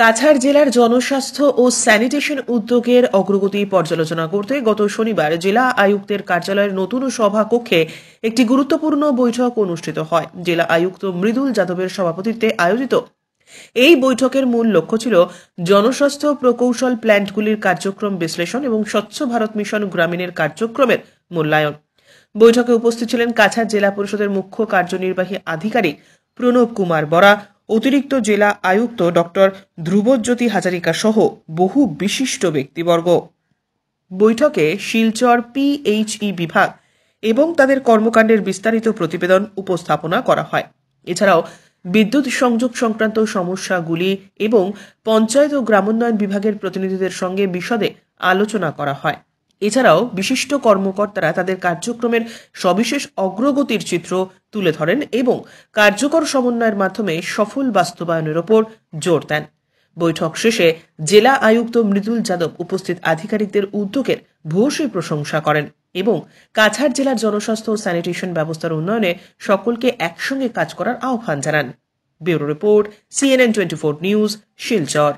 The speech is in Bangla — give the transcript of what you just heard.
কাছাড় জেলার জনস্বাস্থ্য ও স্যানিটেশন উদ্যোগের অগ্রগতি পর্যালোচনা করতে গত শনিবার জেলা আয়ুক্তের কার্যালয়ের নতুন সভাকক্ষে একটি গুরুত্বপূর্ণ বৈঠক অনুষ্ঠিত হয়। জেলা আয়ুক্ত মৃদুল যাদবের সভাপতিত্বে আয়োজিত এই বৈঠকের মূল লক্ষ্য ছিল জনস্বাস্থ্য প্রকৌশল প্ল্যান্টগুলির কার্যক্রম বিশ্লেষণ এবং স্বচ্ছ ভারত মিশন গ্রামীণের কার্যক্রমের মূল্যায়ন। বৈঠকে উপস্থিত ছিলেন কাছাড় জেলা পরিষদের মুখ্য কার্যনির্বাহী আধিকারিক প্রণব কুমার বরা, অতিরিক্ত জেলা আয়ুক্ত ডক্টর ধ্রুবজ্যোতি হাজারিকা সহ বহু বিশিষ্ট ব্যক্তিবর্গ। বৈঠকে শিলচর পিএইচই বিভাগ এবং তাদের কর্মকাণ্ডের বিস্তারিত প্রতিবেদন উপস্থাপনা করা হয়। এছাড়াও বিদ্যুৎ সংযোগ সংক্রান্ত সমস্যাগুলি এবং পঞ্চায়েত ও গ্রামোন্নয়ন বিভাগের প্রতিনিধিদের সঙ্গে বিশদে আলোচনা করা হয়। এছাড়াও বিশিষ্ট কর্মকর্তারা তাদের কার্যক্রমের সবিশেষ অগ্রগতির চিত্র তুলে ধরেন এবং কার্যকর সমন্বয়ের মাধ্যমে সফল বাস্তবায়নের ওপর জোর দেন। বৈঠক শেষে জেলা আয়ুক্ত মৃদুল যাদব উপস্থিত আধিকারিকদের উদ্যোগের ভূয়সী প্রশংসা করেন এবং কাছাড় জেলার জনস্বাস্থ্য ও স্যানিটেশন ব্যবস্থার উন্নয়নে সকলকে একসঙ্গে কাজ করার আহ্বান জানান। Bureau report, CNN24 news, Silchar.